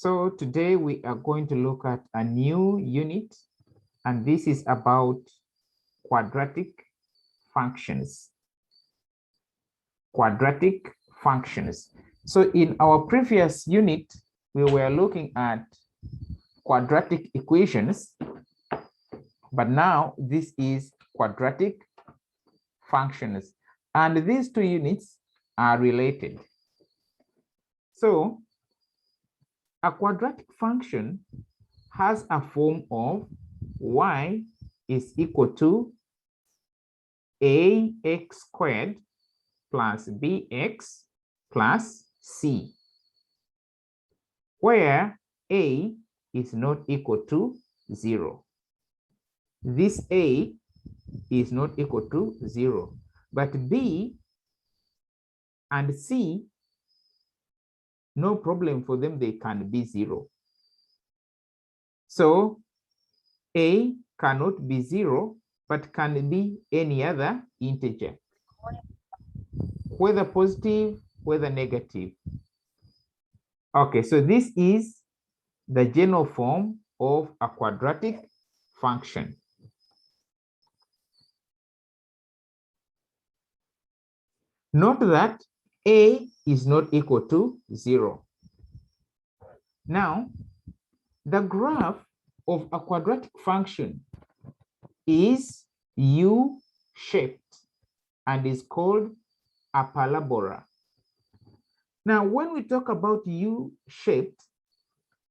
So today we are going to look at a new unit, and this is about quadratic functions. Quadratic functions. So in our previous unit, we were looking at quadratic equations, but now this is quadratic functions, and these two units are related. So a quadratic function has a form of y is equal to ax squared plus bx plus c, where a is not equal to 0. This a is not equal to 0, but b and c, no problem for them, they can be 0. So a cannot be 0, but can be any other integer, whether positive, whether negative. Okay, so this is the general form of a quadratic function. Note that a is not equal to 0. Now, the graph of a quadratic function is U-shaped and is called a parabola. Now, when we talk about U-shaped,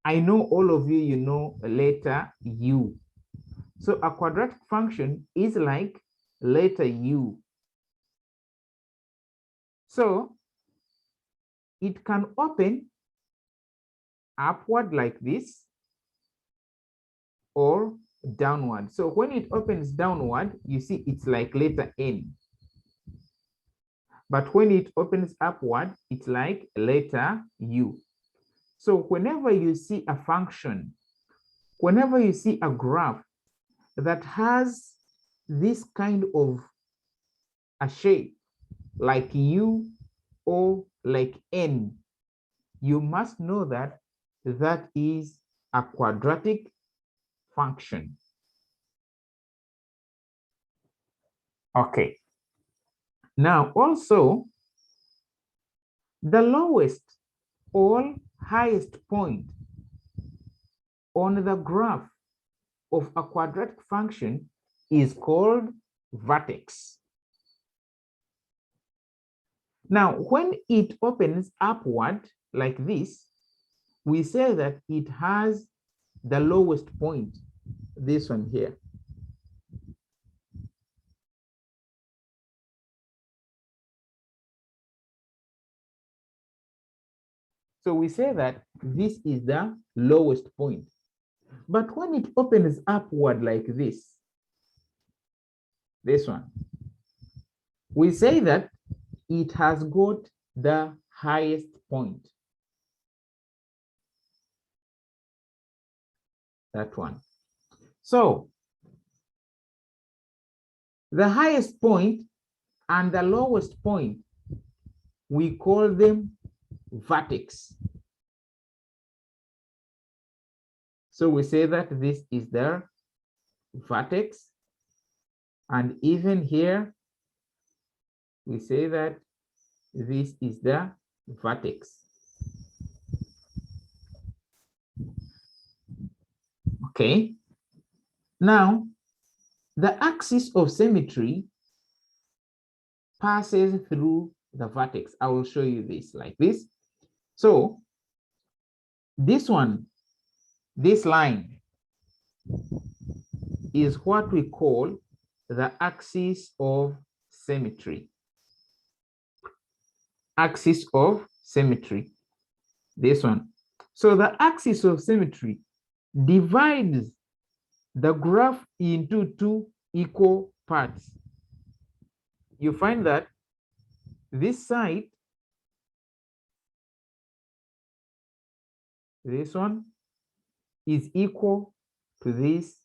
I know all of you know letter U. So a quadratic function is like letter U. So it can open upward like this or downward. So when it opens downward, you see it's like letter N. But when it opens upward, it's like letter U. So whenever you see a function, whenever you see a graph that has this kind of a shape, like U or like N, you must know that that is a quadratic function. Okay. Now also, the lowest or highest point on the graph of a quadratic function is called vertex. Now, when it opens upward like this, we say that it has the lowest point, this one here. So we say that this is the lowest point. But when it opens upward like this one, we say that it has got the highest point. That one. So the highest point and the lowest point, we call them vertex. So we say that this is the vertex, and even here we say that this is the vertex. Okay. Now, the axis of symmetry passes through the vertex. I will show you this like this. So this one, this line is what we call the axis of symmetry. Axis of symmetry, this one. So the axis of symmetry divides the graph into two equal parts. You find that this side, this one, is equal to this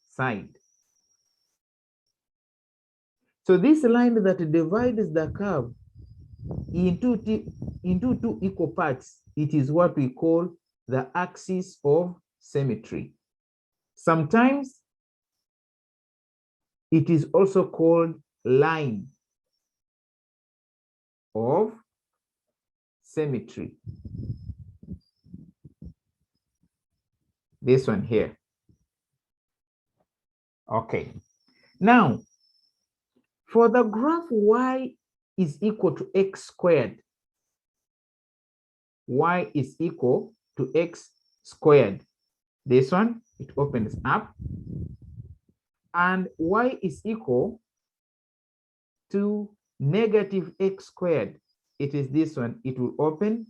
side. So this line that divides the curve into two equal parts, it is what we call the axis of symmetry. Sometimes it is also called line of symmetry. This one here. Okay. Now, for the graph y is equal to x squared, y is equal to x squared. This one, it opens up. And y is equal to negative x squared. It is this one, it will open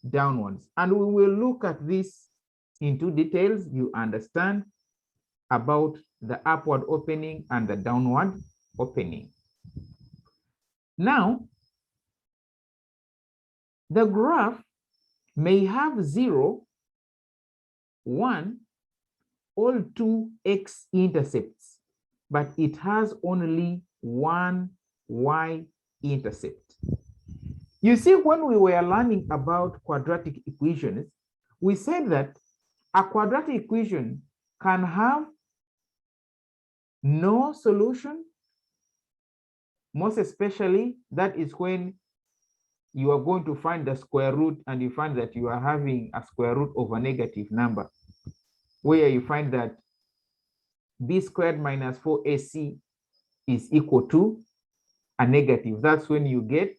downwards. And we will look at this into details. You understand about the upward opening and the downward opening. Now, the graph may have 0, 1, or 2 x-intercepts, but it has only one y-intercept. You see, when we were learning about quadratic equations, we said that a quadratic equation can have no solution. Most especially, that is when you are going to find the square root and you find that you are having a square root of a negative number, where you find that b squared minus 4ac is equal to a negative. That's when you get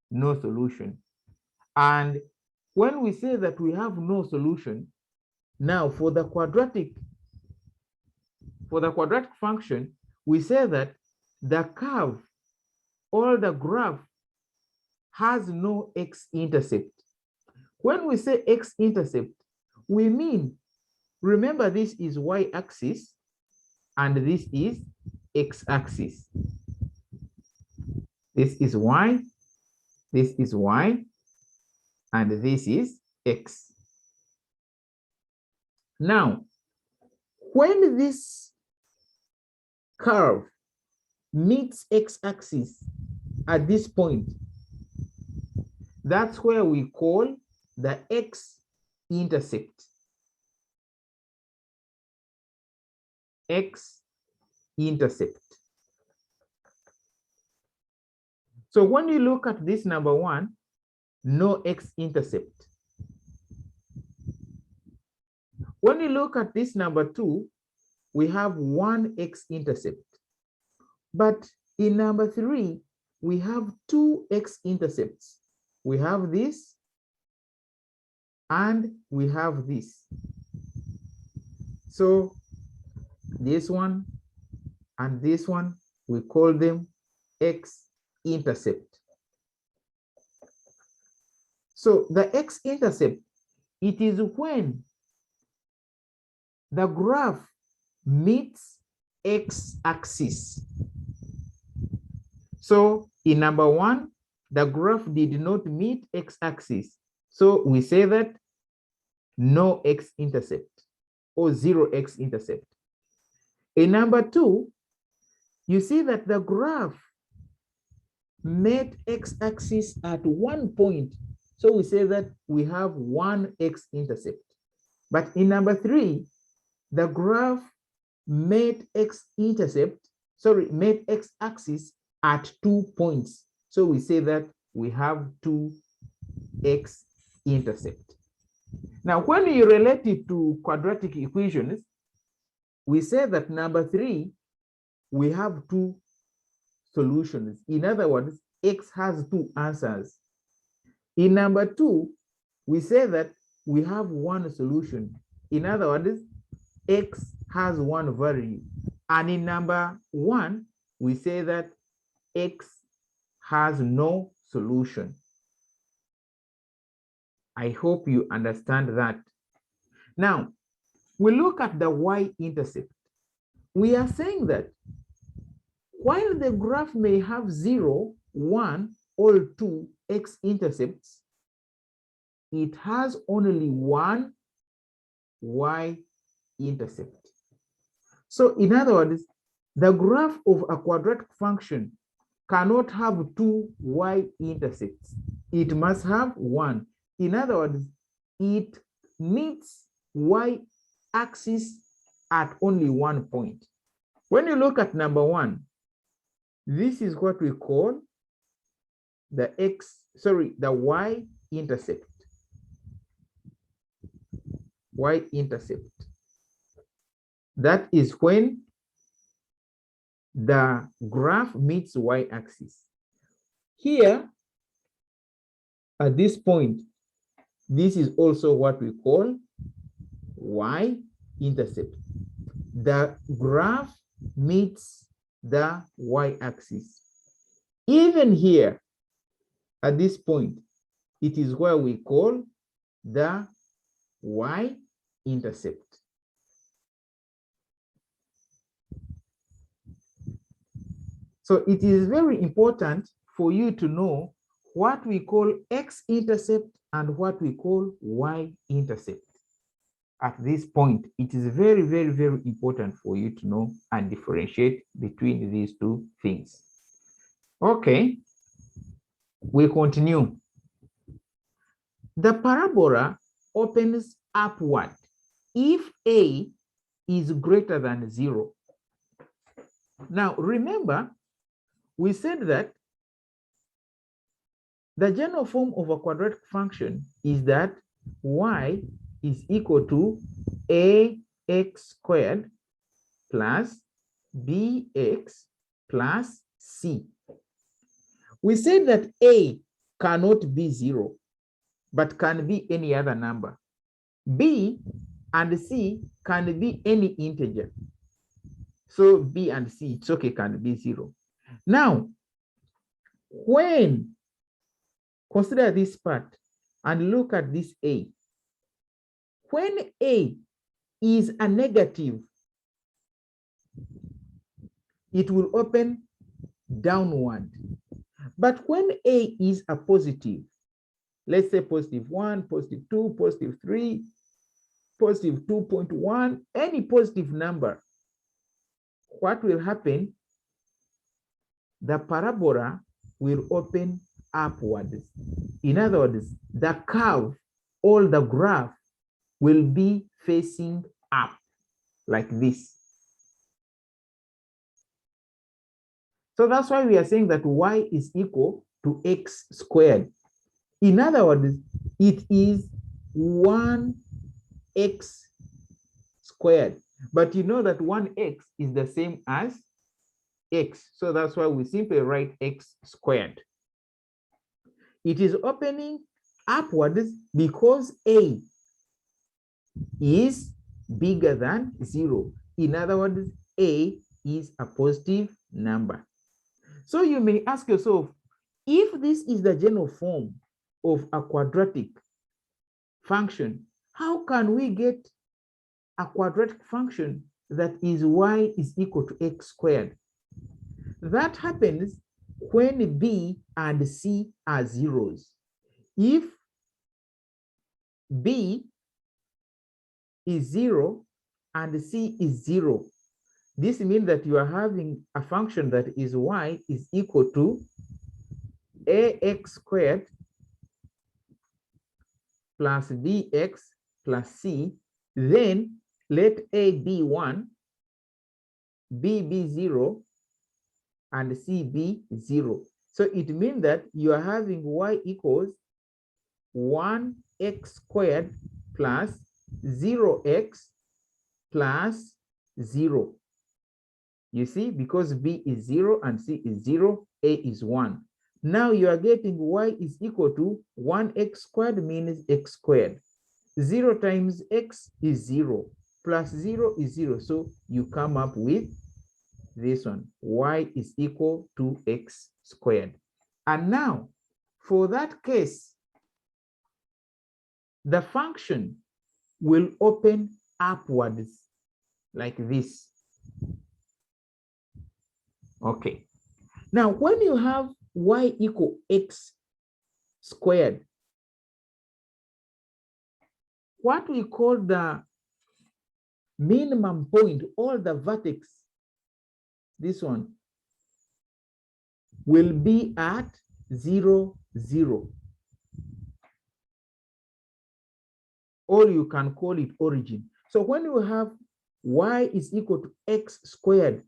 no solution. And when we say that we have no solution, now for the quadratic function, we say that the curve or the graph has no x-intercept. When we say x-intercept, we mean, remember, this is y-axis and this is x-axis. This is y, and this is x. Now, when this curve meets x-axis at this point, that's where we call the x-intercept. X-intercept. So when you look at this number 1, no x-intercept. When you look at this number 2, we have one x-intercept. But in number 3, we have two x-intercepts. We have this and we have this. So this one and this one, we call them x-intercept. So the x-intercept, it is when the graph meets x-axis. So in number 1, the graph did not meet x-axis. So we say that no x-intercept or 0 x-intercept. In number 2, you see that the graph met x-axis at one point. So we say that we have one x-intercept. But in number 3, the graph met met x-axis at 2 points. So we say that we have two x-intercept. Now, when you relate it to quadratic equations, we say that number 3, we have two solutions. In other words, x has two answers. In number 2, we say that we have one solution. In other words, x has one value. And in number 1, we say that x has no solution. I hope you understand that. Now, we look at the y-intercept. We are saying that while the graph may have 0, 1, or 2 x-intercepts, it has only one y-intercept. So in other words, the graph of a quadratic function cannot have two y-intercepts. It must have one. In other words, it meets y-axis at only one point. When you look at number 1, this is what we call the y-intercept. Y-intercept. That is when the graph meets y-axis. Here, at this point, this is also what we call y-intercept. The graph meets the y-axis. Even here, at this point, it is where we call the y-intercept. So it is very important for you to know what we call x-intercept and what we call y-intercept. At this point, it is very, very, very important for you to know and differentiate between these two things. Okay, we continue. The parabola opens upward if a is greater than 0. Now, remember, we said that the general form of a quadratic function is that y is equal to ax squared plus bx plus c. We said that a cannot be 0, but can be any other number. B and C can be any integer. So B and C, it's okay, can be 0. Now, when consider this part and look at this A. When A is a negative, it will open downward. But when A is a positive, let's say positive 1, positive 2, positive 3, positive 2.1, any positive number, what will happen? The parabola will open upwards. In other words, the curve or the graph will be facing up like this. So that's why we are saying that y is equal to x squared. In other words, it is 1x squared. But you know that 1x is the same as x. So that's why we simply write x squared. It is opening upwards because a is bigger than 0. In other words, a is a positive number. So you may ask yourself, if this is the general form of a quadratic function, how can we get a quadratic function that is y is equal to x squared? That happens when b and c are zeros. If b is 0 and c is 0, this means that you are having a function that is y is equal to ax squared plus bx plus c. Then let a be 1, b be 0, and c be 0. So it means that you are having y equals 1x squared plus 0x plus 0. You see, because b is 0 and c is 0, a is 1. Now you are getting y is equal to 1x squared means x squared. 0 times x is 0, plus 0 is 0. So you come up with this one, y is equal to x squared. And now, for that case, the function will open upwards like this. Okay. Now, when you have y equal x squared, what we call the minimum point or the vertex, this one, will be at 0, 0. or you can call it origin. So when you have y is equal to x squared,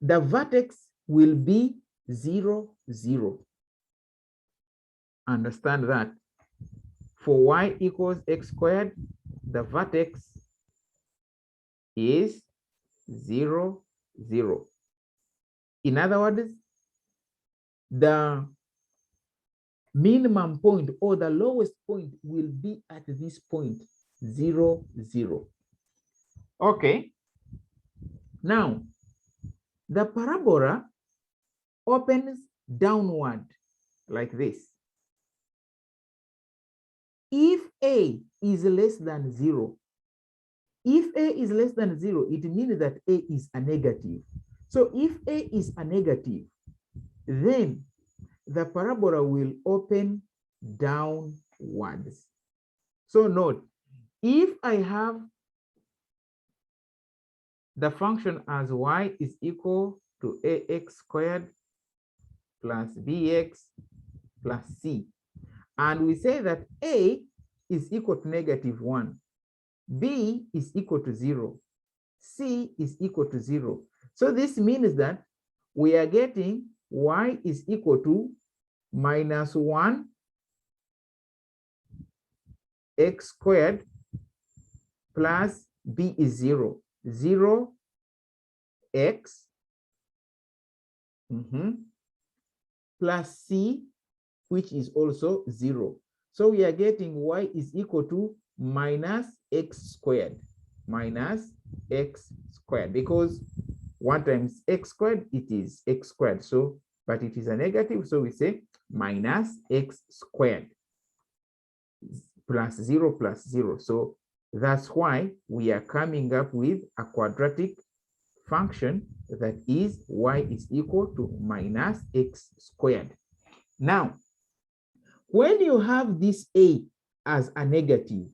the vertex will be 0, 0. Understand that. For y equals x squared, the vertex is 0, 0. In other words, the minimum point or the lowest point will be at this point, 0, 0. Okay. Now, the parabola opens downward like this. If a is less than 0, if a is less than 0, it means that a is a negative. So if a is a negative, then the parabola will open downwards. So note, if I have the function as y is equal to ax squared plus bx plus c, and we say that a is equal to -1, b is equal to 0, c is equal to 0. So this means that we are getting y is equal to -1 x squared plus b is 0, 0 x plus c, which is also 0. So we are getting y is equal to -x squared, because 1 times x squared, it is x squared. So, but it is a negative, so we say -x squared plus 0 plus 0. So that's why we are coming up with a quadratic function that is y is equal to -x squared. Now, when you have this a as a negative,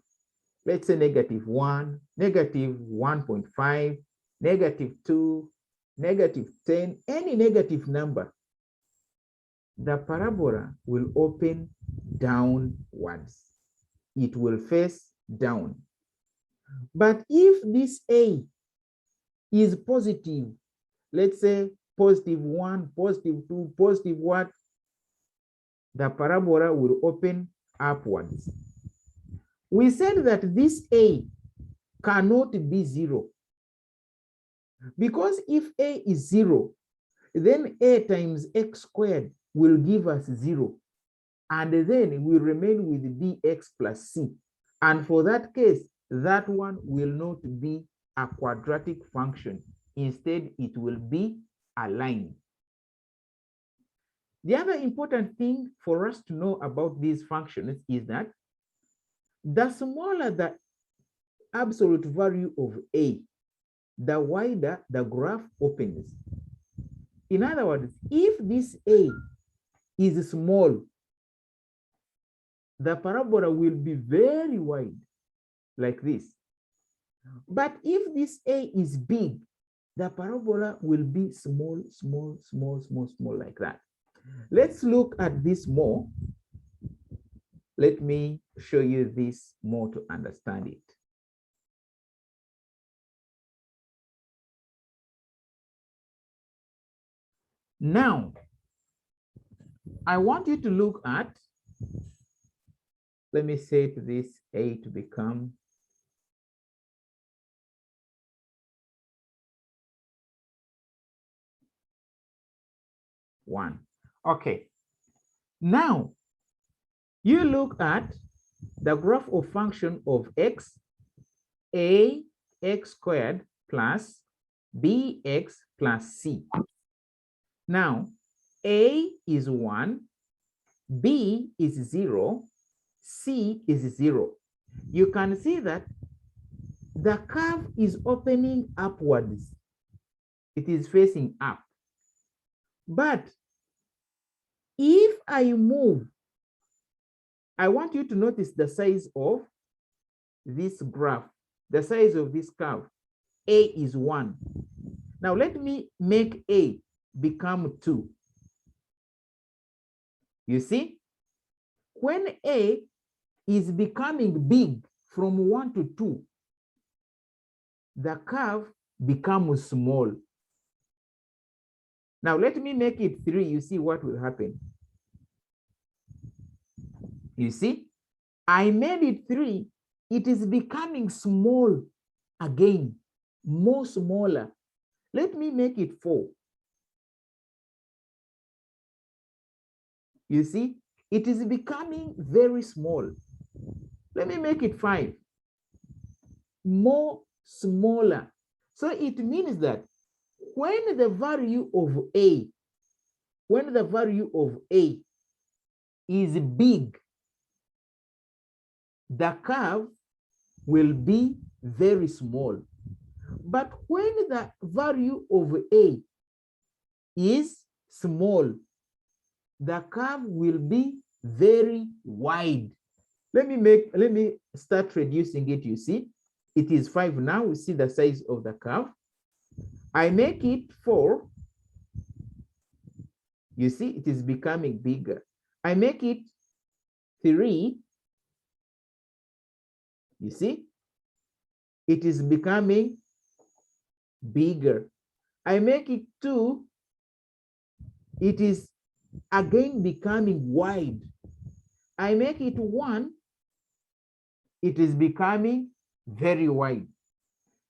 let's say -1, -1.5, -2, -10, any negative number, the parabola will open downwards. It will face down. But if this a is positive, let's say +1, +2, positive what, the parabola will open upwards. We said that this a cannot be 0, because if a is 0, then a times x squared will give us 0, and then we remain with bx plus c. And for that case, that one will not be a quadratic function. Instead, it will be a line. The other important thing for us to know about these functions is that the smaller the absolute value of a, the wider the graph opens. In other words, if this a is small, the parabola will be very wide, like this. But if this a is big, the parabola will be small, small, small, small, small, like that. Let's look at this more. Let me show you this more to understand it. Now, I want you to look at, let me set this a to become one. Okay. Now, you look at the graph of function of x, a x squared plus bx plus c. Now, a is 1, b is 0, c is 0. You can see that the curve is opening upwards. It is facing up. But if I move, I want you to notice the size of this graph, the size of this curve. A is 1. Now let me make a become 2. You see, when a is becoming big, from 1 to 2, the curve becomes small. Now let me make it 3. You see what will happen. You see, I made it 3. It is becoming small again, more smaller. Let me make it 4. You see, it is becoming very small. Let me make it 5. More smaller. So it means that when the value of A, is big, the curve will be very small. But when the value of A is small, the curve will be very wide. Let me start reducing it. You see, it is 5 now. We see the size of the curve. I make it 4. You see, it is becoming bigger. I make it 3. You see, it is becoming bigger. I make it 2. It is again becoming wide. I make it 1. It is becoming very wide.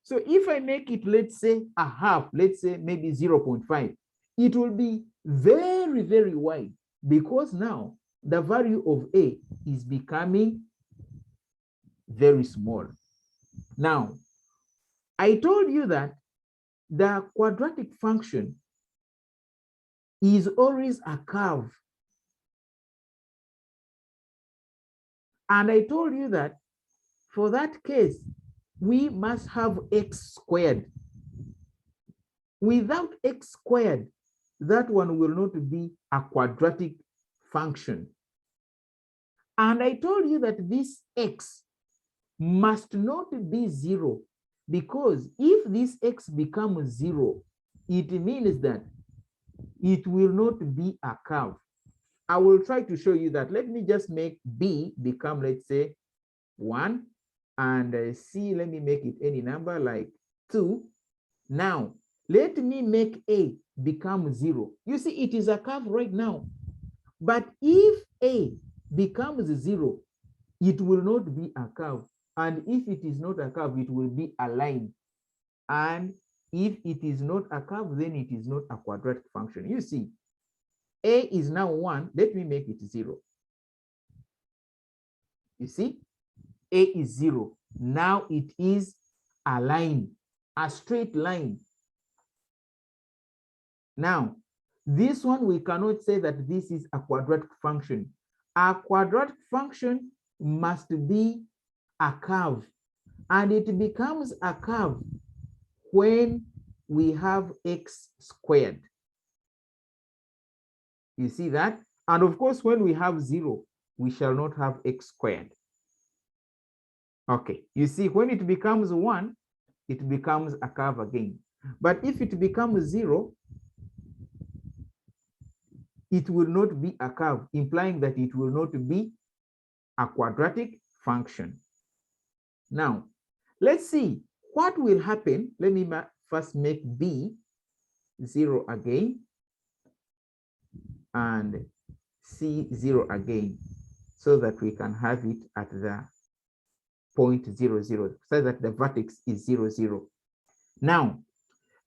So if I make it, let's say a half, let's say maybe 0.5, it will be very, very wide, because now the value of A is becoming very small. Now, I told you that the quadratic function is always a curve. And I told you that for that case, we must have x squared. Without x squared, that one will not be a quadratic function. And I told you that this x must not be 0, because if this x becomes 0, it means that it will not be a curve. I will try to show you that. Let me just make b become, let's say, 1, and c, let me make it any number like 2. Now, let me make a become 0. You see, it is a curve right now. But if a becomes 0, it will not be a curve. And if it is not a curve, it will be a line. And if it is not a curve, then it is not a quadratic function. You see, a is now 1. Let me make it 0. You see, a is 0. Now it is a line, a straight line. Now, this one, we cannot say that this is a quadratic function. A quadratic function must be a curve, and it becomes a curve when we have x squared. You see that? And of course, when we have 0, we shall not have x squared. Okay, you see, when it becomes 1, it becomes a curve again. But if it becomes 0, it will not be a curve, implying that it will not be a quadratic function. Now, let's see what will happen. Let me first make b 0 again and c 0 again, so that we can have it at the point 0, 0, so that the vertex is 0, 0. Now,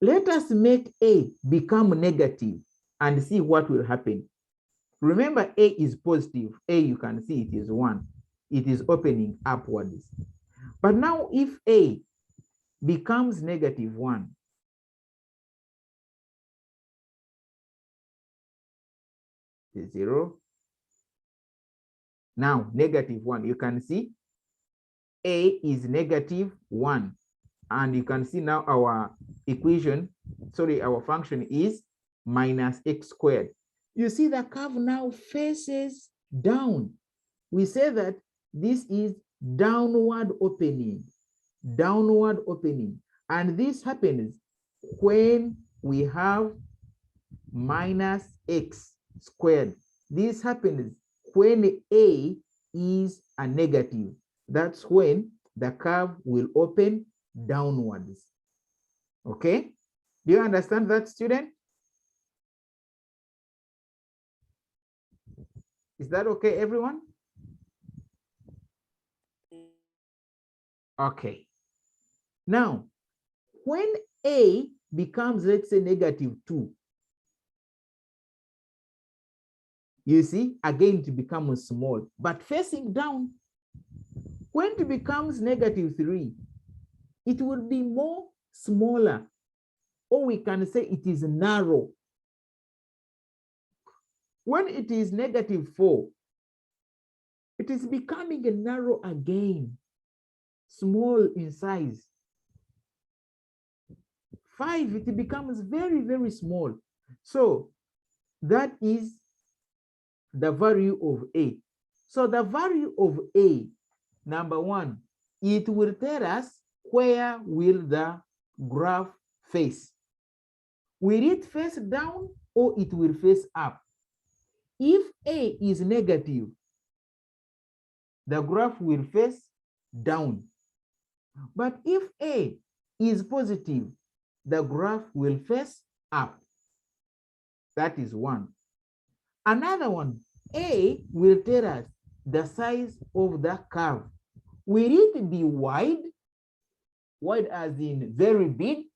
let us make a become negative and see what will happen. Remember, a is positive. A, you can see it is 1. It is opening upwards. But now if a becomes negative 1, is 0. Now, negative 1, you can see a is negative 1. And you can see now our equation, sorry, our function is minus x squared. You see the curve now faces down. We say that this is downward opening, downward opening. And this happens when we have minus x squared. This happens when a is a negative. That's when the curve will open downwards. Okay? Do you understand that, student? Is that okay, everyone? Okay. Now, when A becomes, let's say, -2, you see, again, it becomes small, but facing down. When it becomes -3, it will be more smaller, or we can say it is narrow. When it is -4, it is becoming narrow again, small in size. 5, it becomes very, very small. So that is the value of A. So the value of A, number 1, it will tell us where will the graph face. Will it face down or it will face up? If A is negative, the graph will face down. But if A is positive, the graph will face up. That is one. Another one, A will tell us the size of the curve. Will it be wide? Wide as in very big?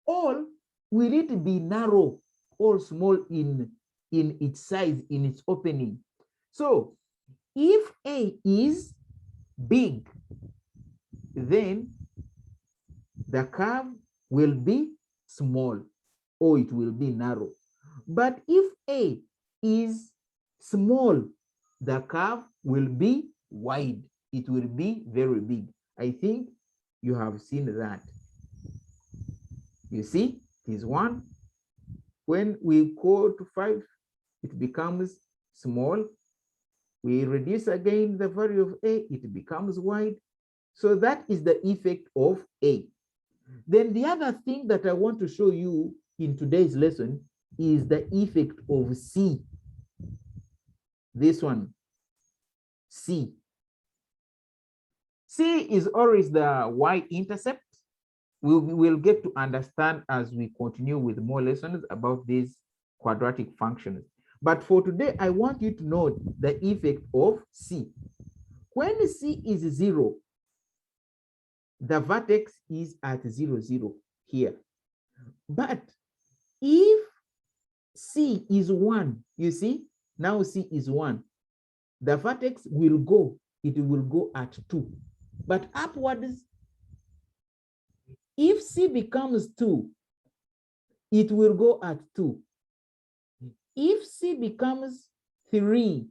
Or will it be narrow or small in its size, in its opening? So if A is big, then the curve will be small or it will be narrow. But if A is small, the curve will be wide. It will be very big. I think you have seen that. You see, it is 1. When we go to 5, it becomes small. We reduce again the value of A, it becomes wide. So that is the effect of A. Then the other thing that I want to show you in today's lesson is the effect of C. This one, C. C is always the y-intercept. We'll get to understand as we continue with more lessons about these quadratic functions. But for today, I want you to know the effect of C. When C is 0, the vertex is at 0, 0 here. But if C is 1, you see, now C is 1, the vertex will go, it will go at 2. But upwards, if C becomes 2, it will go at 2. If C becomes 3,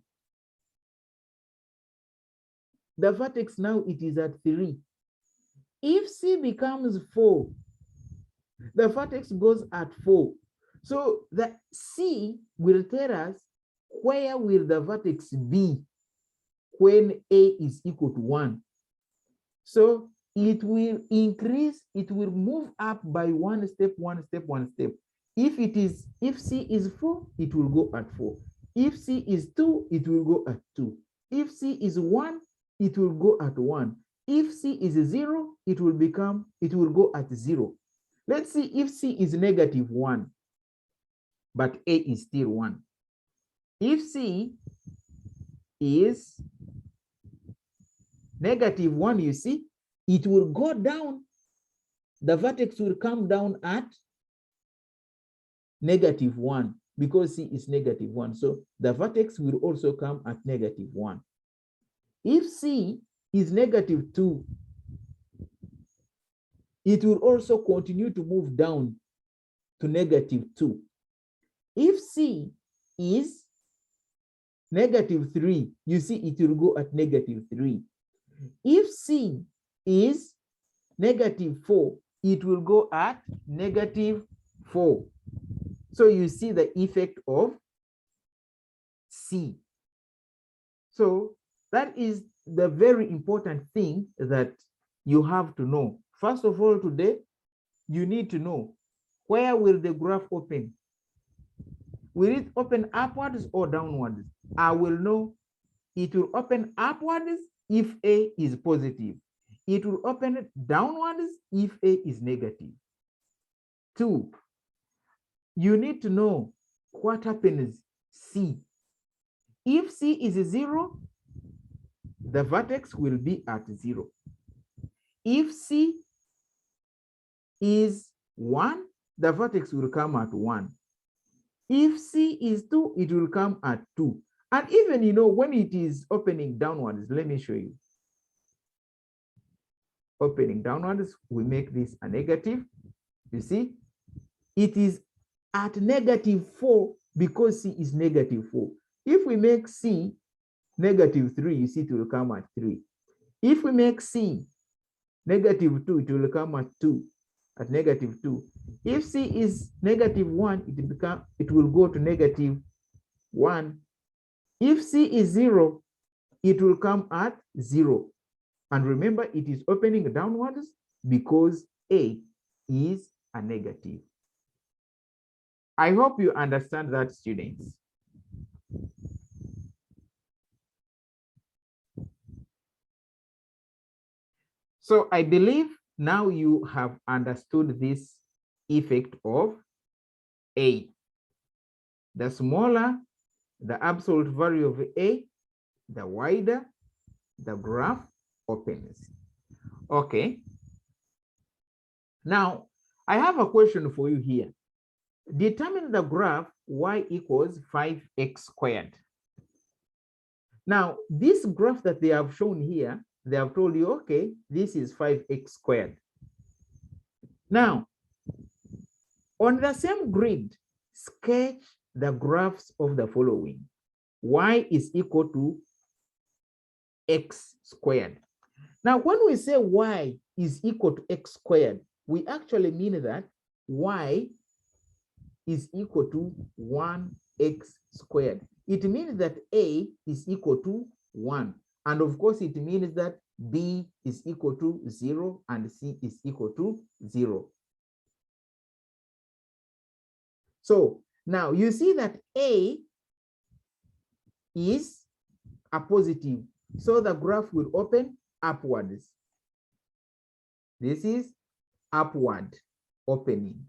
the vertex now it is at 3. If C becomes 4, the vertex goes at 4. So the C will tell us where will the vertex be when A is equal to 1. So it will increase, it will move up by 1 step, 1 step, 1 step. If C is 4, it will go at 4. If C is 2, it will go at 2. If C is 1, it will go at 1. If C is 0, it will go at 0. Let's see if C is -1, but A is still 1. If C is -1, you see, it will go down. The vertex will come down at -1 because C is -1. So the vertex will also come at -1. If C is -2, it will also continue to move down to -2. If C is -3, you see it will go at -3. If C is -4, it will go at -4. So you see the effect of C. So that is the very important thing that you have to know. First of all, today, you need to know where will the graph open? Will it open upwards or downwards? I will know it will open upwards if A is positive. it will open downwards if A is negative. 2, you need to know what happens C. If C is 0, the vertex will be at 0. If C is 1, the vertex will come at 1. If C is 2, it will come at 2. And even, when it is opening downwards, let me show you. Opening downwards, we make this a negative. You see, it is at -4 because C is -4. If we make C -3, you see it will come at 3. If we make C -2, it will come at 2, at -2. If C is -1, it will go to -1. If C is 0, it will come at 0. And remember, it is opening downwards because A is a negative. I hope you understand that, students. So I believe now you have understood this effect of A. The smaller the absolute value of A, the wider the graph opens. Okay. Now, I have a question for you here. Determine the graph y equals 5x squared. Now, this graph that they have shown here, they have told you, okay, this is 5x squared. Now, on the same grid, sketch the graphs of the following. Y is equal to x squared. Now, when we say y is equal to x squared, we actually mean that y is equal to 1x squared. It means that A is equal to 1. And of course, it means that B is equal to 0 and C is equal to 0. So now you see that A is a positive. So the graph will open upwards. This is upward opening.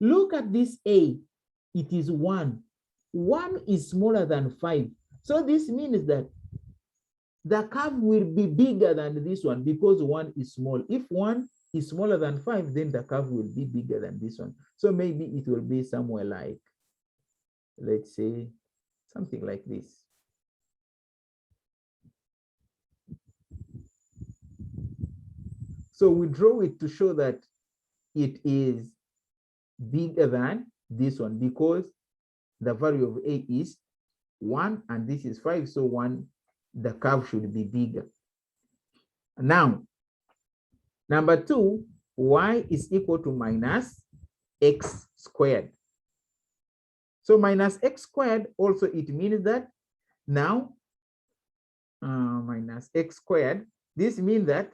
Look at this A. It is 1. 1 is smaller than 5. So this means that the curve will be bigger than this one because 1 is small. If 1 is smaller than 5, then the curve will be bigger than this one. So maybe it will be somewhere like, let's say, something like this. So we draw it to show that it is bigger than this one because the value of A is 1 and this is 5. So 1, the curve should be bigger. Now, number 2, y is equal to minus x squared. So minus x squared also, it means that now minus x squared, this means that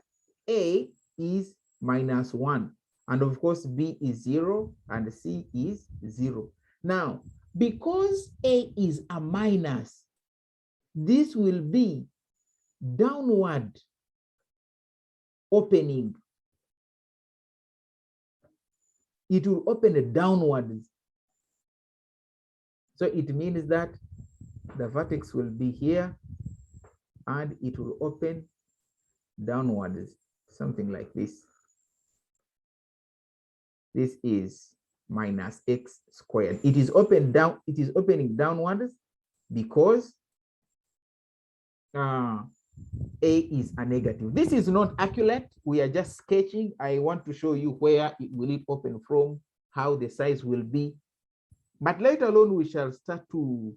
A is minus 1. And of course, B is 0 and C is 0. Now, because A is a minus, this will be downward opening. It will open it downwards. So it means that the vertex will be here and it will open downwards, something like this. This is minus x squared. It is open down, it is opening downwards because A is a negative. This is not accurate. We are just sketching. I want to show you where it will open from, how the size will be. But later on, we shall start to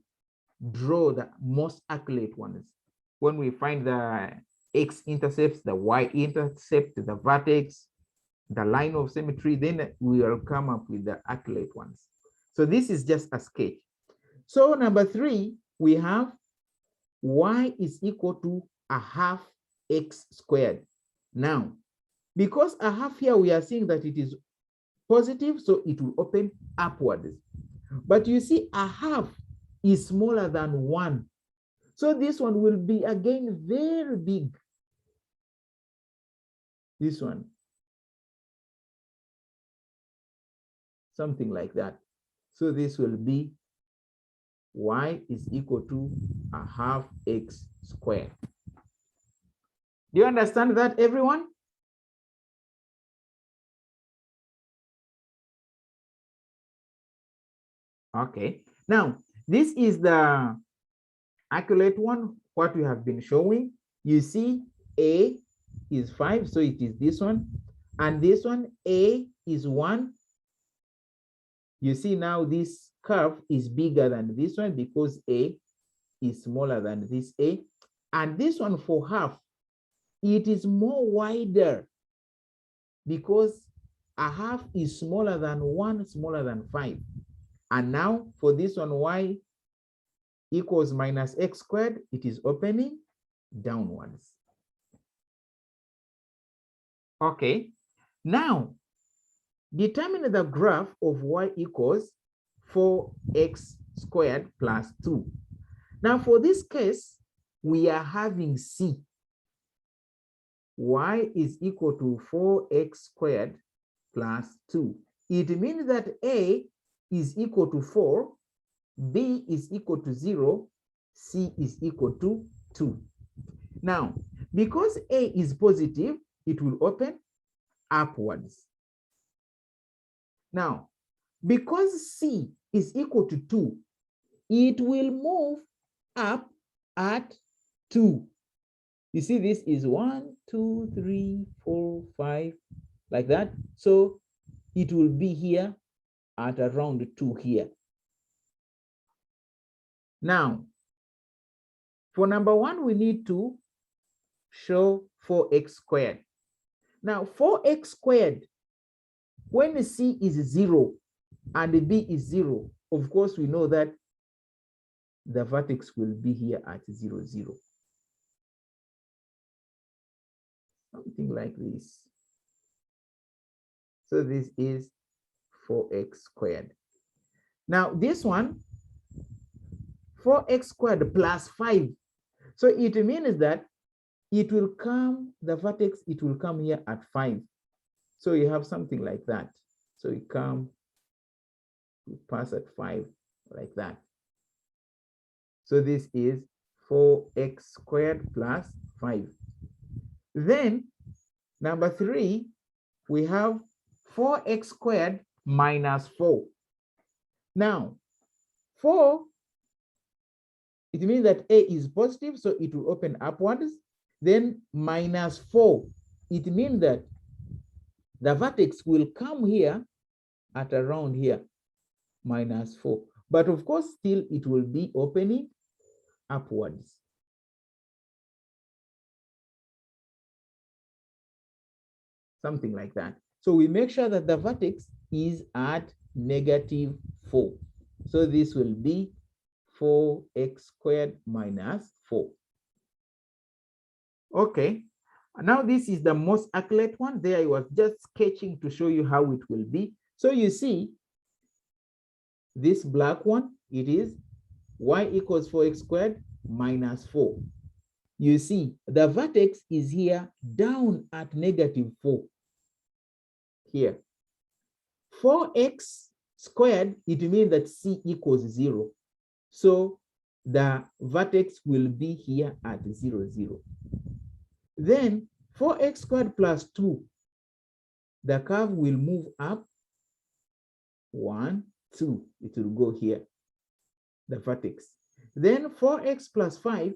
draw the most accurate ones. When we find the x-intercepts, the y-intercept, the vertex, the line of symmetry, then we will come up with the accurate ones. So this is just a sketch. So number 3, we have y is equal to a half x squared. Now, because a half here, we are seeing that it is positive, so it will open upwards. But you see, a half is smaller than 1. So this one will be again very big. This one. Something like that. So this will be y is equal to a half x squared. Do you understand that, everyone? Okay. Now, this is the accurate one, what we have been showing. You see, a is 5, so it is this one. And this one, a is 1. You see now this curve is bigger than this one because a is smaller than this a. And this one for half, it is more wider because a half is smaller than 1, smaller than 5. And now for this one, y equals minus x squared, it is opening downwards. Okay, now determine the graph of y equals 4x squared plus 2. Now for this case, we are having c. Y is equal to 4x squared plus 2. It means that a is equal to 4, b is equal to 0, c is equal to 2. Now, because a is positive, it will open upwards. Now, because c is equal to 2, it will move up at 2. You see, this is 1, 2, 3, 4, 5, like that. So it will be here at around 2 here. Now, for number 1, we need to show 4x squared. Now, 4x squared, when c is 0 and b is 0, of course, we know that the vertex will be here at 0, 0. Something like this. So this is 4x squared. Now, this one, 4x squared plus 5. So it means that it will come, the vertex, it will come here at 5. So you have something like that. So you come, you pass at 5, like that. So this is 4x squared plus 5. Then, number 3, we have 4x squared minus 4. Now, 4, it means that a is positive, so it will open upwards. Then minus 4, it means that the vertex will come here at around here, minus 4. But of course, still it will be opening upwards. Something like that. So we make sure that the vertex is at negative 4. So this will be 4x squared minus 4. Okay, now this is the most accurate one. There I was just sketching to show you how it will be. So you see, this black one, it is y equals 4x squared minus 4. You see, the vertex is here down at negative 4. Here. 4x squared, it means that c equals 0. So the vertex will be here at 0, 0. Then 4x squared plus 2, the curve will move up 1, 2. It will go here, the vertex. Then 4x plus 5,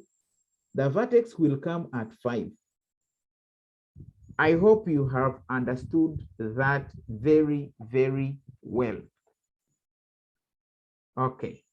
the vertex will come at 5. I hope you have understood that very, very well. Okay.